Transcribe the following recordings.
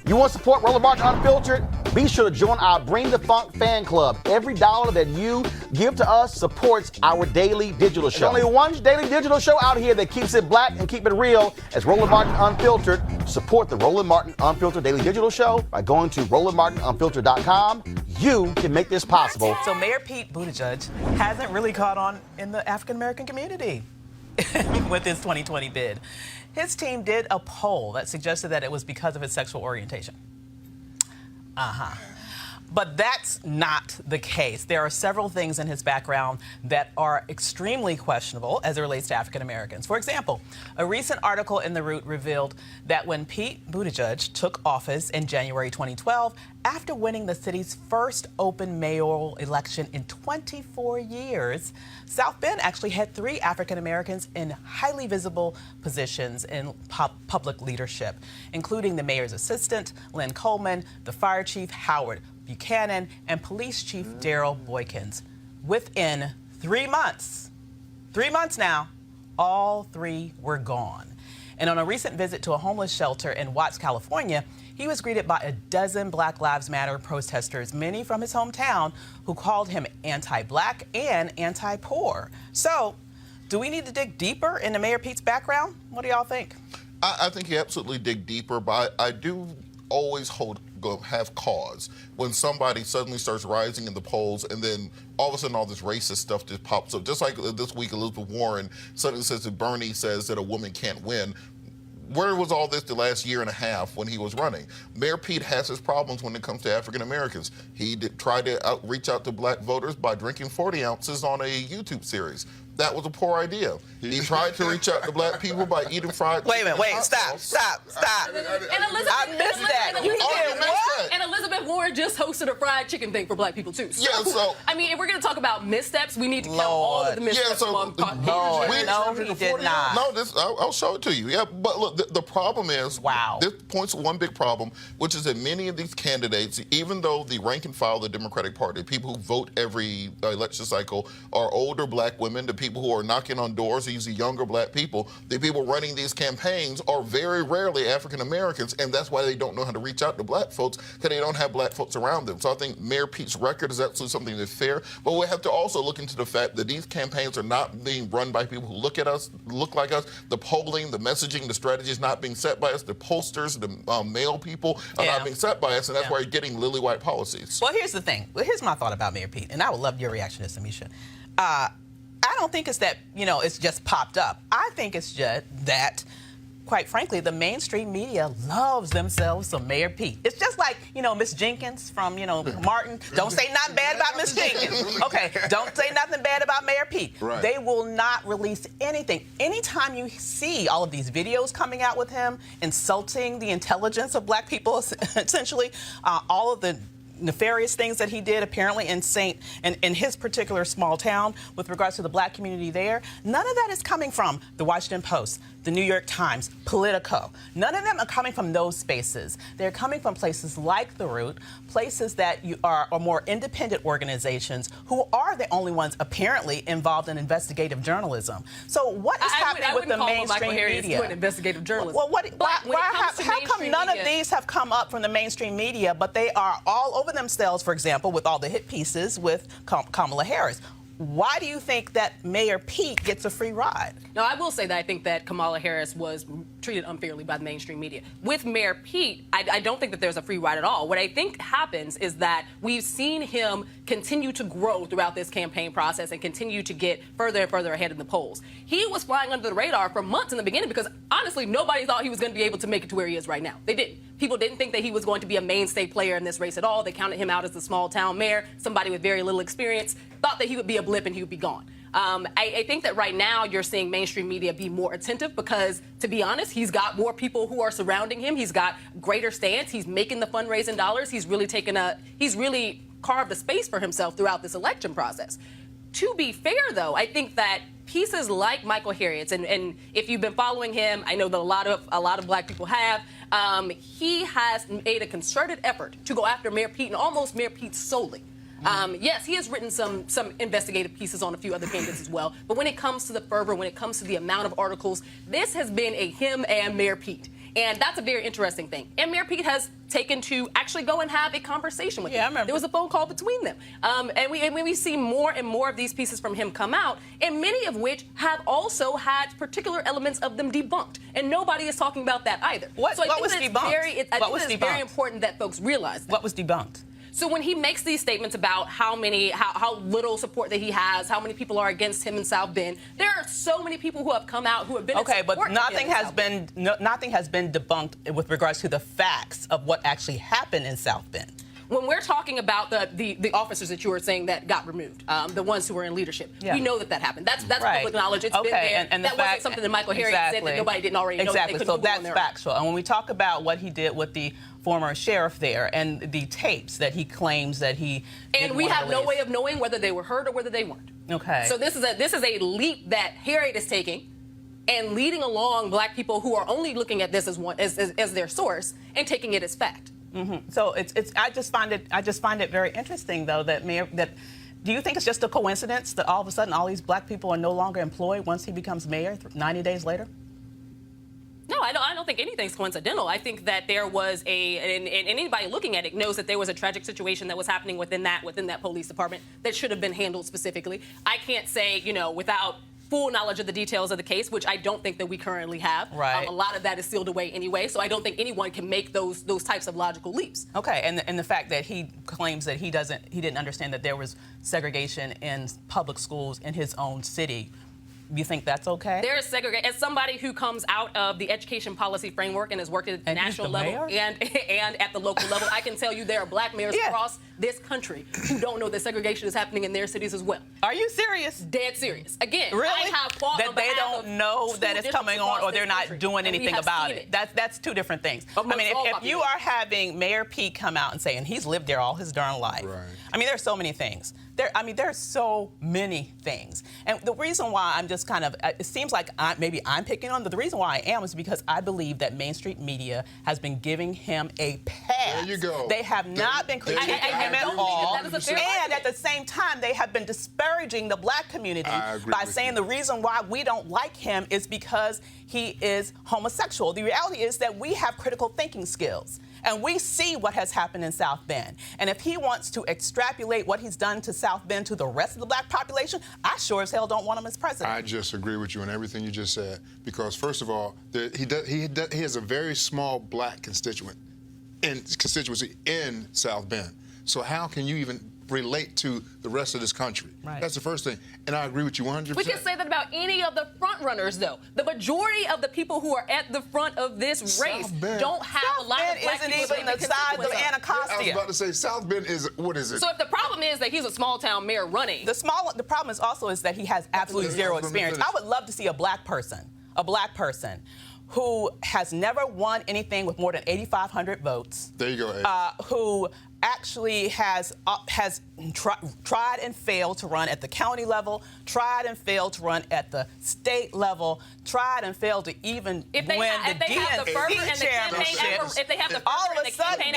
You want to support Roland Martin Unfiltered? Be sure to join our Bring the Funk fan club. Every dollar that you give to us supports our daily digital show. There's only one daily digital show out here that keeps it black and keep it real as Roland Martin Unfiltered. Support the Roland Martin Unfiltered daily digital show by going to RolandMartinUnfiltered.com. You can make this possible. So Mayor Pete Buttigieg hasn't really caught on in the African-American community with his 2020 bid. His team did a poll that suggested that it was because of his sexual orientation. But that's not the case. There are several things in his background that are extremely questionable as it relates to African Americans. For example, a recent article in The Root revealed that when Pete Buttigieg took office in January 2012, after winning the city's first open mayoral election in 24 years, South Bend actually had 3 African Americans in highly visible positions in public leadership, including the mayor's assistant, Lynn Coleman, the fire chief, Howard Buchanan, and police chief Darryl Boykins. Within 3 months now, all 3 were gone. And on a recent visit to a homeless shelter in Watts, California, he was greeted by a dozen Black Lives Matter protesters, many from his hometown, who called him anti-black and anti-poor. So, do we need to dig deeper into Mayor Pete's background? What do y'all think? I think you absolutely dig deeper, but I do always have cause when somebody suddenly starts rising in the polls and then all of a sudden all this racist stuff just pops up. Just like this week, Elizabeth Warren suddenly says that Bernie says that a woman can't win. Where was all this the last year and a half when he was running? Mayor Pete has his problems when it comes to African Americans. He tried to reach out to black voters by drinking 40 ounces on a YouTube series. That was a poor idea. He tried to reach out to black people by eating fried chicken. Stop. And Elizabeth, I missed that. You did what? And Elizabeth Warren just hosted a fried chicken thing for black people, too. So, I mean, if we're going to talk about missteps, we need to count all of the missteps. No, he did not. No, I'll show it to you. Yeah, but look, the problem is, this points to one big problem, which is that many of these candidates, even though the rank and file of the Democratic Party, people who vote every election cycle, are older black women, the people who are knocking on doors are usually younger black people. The people running these campaigns are very rarely African Americans, and that's why they don't know how to reach out to black folks, because they don't have black folks around them. So I think Mayor Pete's record is absolutely something that's fair, but we have to also look into the fact that these campaigns are not being run by people who look like us. The polling, the messaging, the strategy is not being set by us. The posters, the mail people are not being set by us, and that's why you're getting lily white policies. Well, here's the thing. Here's my thought about Mayor Pete, and I would love your reaction to this, Amisha. I don't think it's that, it's just popped up. I think it's just that, quite frankly, the mainstream media loves themselves some Mayor Pete. It's just like, Miss Jenkins from, Martin. Don't say nothing bad about Miss Jenkins. Okay, don't say nothing bad about Mayor Pete. Right. They will not release anything. Anytime you see all of these videos coming out with him, insulting the intelligence of black people, essentially, all of the nefarious things that he did apparently in his particular small town with regards to the black community there, none of that is coming from the Washington Post, the New York Times, Politico. None of them are coming from those spaces. They're coming from places like The Root, places that are more independent organizations who are the only ones apparently involved in investigative journalism. So what is happening with the mainstream media? Investigative journalism. Well, how come none of these have come up from the mainstream media, but they are all over themselves, for example, with all the hit pieces with Kamala Harris? Why do you think that Mayor Pete gets a free ride? No, I will say that I think that Kamala Harris was treated unfairly by the mainstream media. With Mayor Pete, I don't think that there's a free ride at all. What I think happens is that we've seen him continue to grow throughout this campaign process and continue to get further and further ahead in the polls. He was flying under the radar for months in the beginning because, honestly, nobody thought he was going to be able to make it to where he is right now. They didn't. People didn't think that he was going to be a mainstay player in this race at all. They counted him out as a small-town mayor, somebody with very little experience, thought that he would be a blip and he would be gone. I think that right now you're seeing mainstream media be more attentive because, to be honest, he's got more people who are surrounding him. He's got greater stance. He's making the fundraising dollars. He's really carved a space for himself throughout this election process. To be fair, though, I think that pieces like Michael Harriot's, and if you've been following him, I know that a lot of black people have. He has made a concerted effort to go after Mayor Pete and almost Mayor Pete solely. Yes, he has written some investigative pieces on a few other candidates as well. But when it comes to the fervor, when it comes to the amount of articles, this has been a him and Mayor Pete. And that's a very interesting thing. And Mayor Pete has taken to actually go and have a conversation with him. I remember. There was a phone call between them. And we see more and more of these pieces from him come out, and many of which have also had particular elements of them debunked. And nobody is talking about that either. What was debunked? I think it's very important that folks realize that. What was debunked? So when he makes these statements about how little support that he has, how many people are against him in South Bend, there are so many people who have come out who have been okay, but nothing has been debunked with regards to the facts of what actually happened in South Bend. When we're talking about the officers that you were saying that got removed, the ones who were in leadership, we know that happened. That's right. Public knowledge. It's been there. And that wasn't something that Michael Harriet said that nobody didn't already know. Exactly. So that's factual. And when we talk about what he did with the former sheriff there and the tapes that he claims that he and we have no way of knowing whether they were heard or whether they weren't. Okay. So this is a leap that Harriet is taking and leading along black people who are only looking at this as their source and taking it as fact. Mm-hmm. So I just find it very interesting though that do you think it's just a coincidence that all of a sudden all these black people are no longer employed once he becomes mayor 90 days later? No, I don't think anything's coincidental. I think that there was and anybody looking at it knows that there was a tragic situation that was happening within that police department that should have been handled specifically. I can't say, without full knowledge of the details of the case, which I don't think that we currently have. Right. A lot of that is sealed away anyway, so I don't think anyone can make those types of logical leaps. Okay, and the fact that he claims that he didn't understand that there was segregation in public schools in his own city. You think that's okay? There is segregation. As somebody who comes out of the education policy framework and has worked at the national level and at the local level, I can tell you there are black mayors across this country who don't know that segregation is happening in their cities as well. Are you serious? Dead serious. Again, really? I have fought that on they behalf don't know that it's coming on or they're not doing and anything about it. That's two different things. I mean, if you are having Mayor Pete come out and say, and he's lived there all his darn life. Right. I mean, there's so many things. There's so many things. And the reason why I'm just kind of, it seems like maybe I'm picking on, but the reason why I am is because I believe that mainstream media has been giving him a pass. There you go. They have not been critiquing him at all. And at the same time, they have been disparaging the black community by saying the reason why we don't like him is because he is homosexual. The reality is that we have critical thinking skills. And we see what has happened in South Bend. And if he wants to extrapolate what he's done to South Bend to the rest of the black population, I sure as hell don't want him as president. I just agree with you on everything you just said. Because first of all, he has a very small black constituency in South Bend. So how can you even relate to the rest of this country? Right. That's the first thing. And I agree with you 100%. We can say that about any of the front runners, though. The majority of the people who are at the front of this race don't have a lot of black people. South Bend isn't even the size of Anacostia. I was about to say, South Bend is, what is it? So if the problem is that he's a small town mayor running. The problem is also is that he has absolutely zero experience. I would love to see a black person who has never won anything with more than 8,500 votes. There you go, Ed. Who actually has tried and failed to run at the county level, tried and failed to run at the state level, tried and failed to even win the DNC championship. If they have the all of a sudden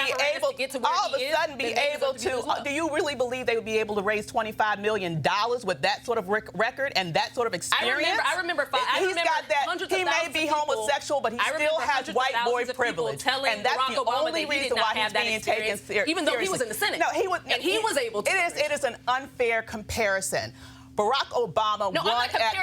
be able to, do you really believe they would be able to raise $25 million with that sort of record and that sort of experience? I remember he may be homosexual, but he still has white boy privilege. And that's the only reason why he's being taken seriously. Even though he was in the Senate. No, he was able to. It is an unfair comparison. Barack Obama won at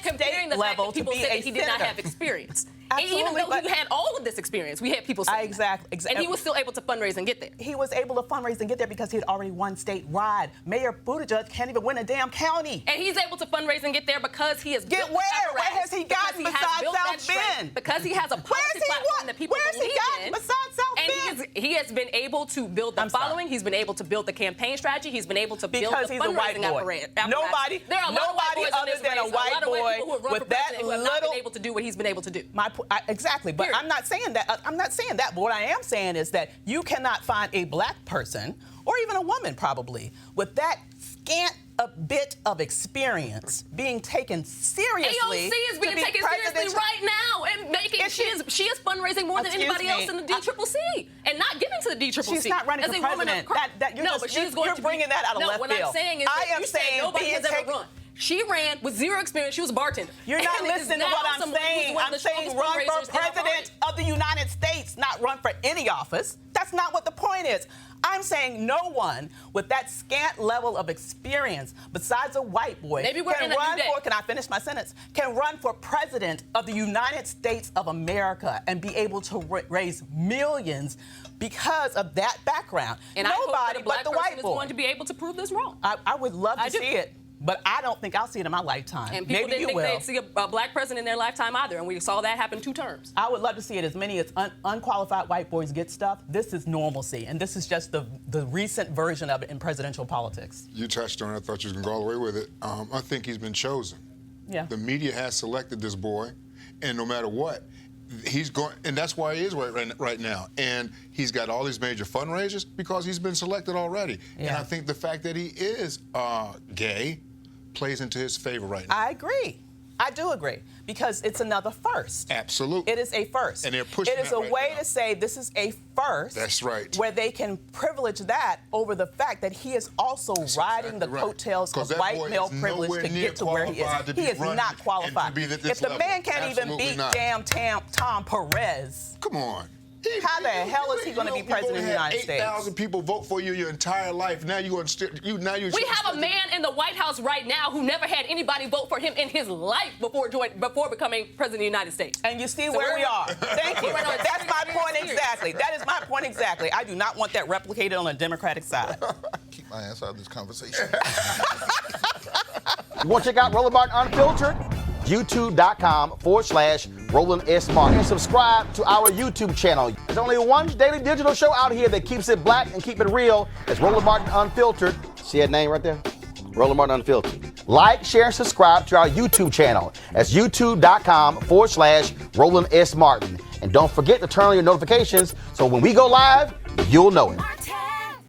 the state level to be a he did not have experience. Absolutely, even though he had all of this experience, we had people saying exactly. And he was still able to fundraise and get there. He was able to fundraise and get there because he had already won statewide. Mayor Buttigieg can't even win a damn county. And he's able to fundraise and get there because he has built where? Where has he gotten besides South Bend? Because he has a policy platform that people believe in. Besides South Bend? And he has been able to build the following. He's been able to build the campaign strategy. He's been able to build the fundraising apparatus. Nobody other than a white boy with that little. Who have not been able to do what he's been able to do. Exactly. But I'm not saying that. But what I am saying is that you cannot find a black person, or even a woman probably, with that scant a bit of experience being taken seriously. AOC is being taken seriously right now and making she is fundraising more than anybody else in the DCCC and not giving to the DCCC. She's not running for president. But she's going you're bringing that out of left field. What I'm saying is that nobody has ever run. She ran with zero experience. She was a bartender. You're not And listening to what I'm saying. I'm saying run for president of the United States, not run for any office. That's not what the point is. I'm saying no one with that scant level of experience, besides a white boy, can run for, can I finish my sentence? Can run for president of the United States of America and be able to raise millions because of that background. And nobody but the white boy is going to be able to prove this wrong. I would love to see it. But I don't think I'll see it in my lifetime. And people didn't think they'd see a black president in their lifetime either, and we saw that happen 2 terms. I would love to see it. As many as unqualified white boys get stuff, this is normalcy, and this is just the recent version of it in presidential politics. You touched on it. I thought you was going to go all the way with it. I think he's been chosen. Yeah. The media has selected this boy, and no matter what, he's going, and that's why he is right now. And he's got all these major fundraisers because he's been selected already. Yeah. And I think the fact that he is gay plays into his favor right now. I agree. I do agree, because it's another first. Absolutely. It is a first. And they're pushing It is that a right way now. to say this is a first. That's right. Where they can privilege that over the fact that he is also riding the coattails of white male privilege to get to where he is. He is not qualified. If the man can't even beat damn Tom Perez. Come on. How the hell is he going to be president of the United States? 8,000 people vote for you your entire life. Now you're going to We have a man in the White House right now who never had anybody vote for him in his life before becoming president of the United States. And you see where we are. Thank you. That's my point exactly. That is my point exactly. I do not want that replicated on the Democratic side. Keep my ass out of this conversation. You want to check out Roland Martin Unfiltered? YouTube.com/Roland S. Martin. And subscribe to our YouTube channel. There's only one daily digital show out here that keeps it black and keep it real. It's Roland Martin Unfiltered. See that name right there? Roland Martin Unfiltered. Like, share, and subscribe to our YouTube channel. That's YouTube.com/Roland S. Martin. And don't forget to turn on your notifications so when we go live, you'll know it.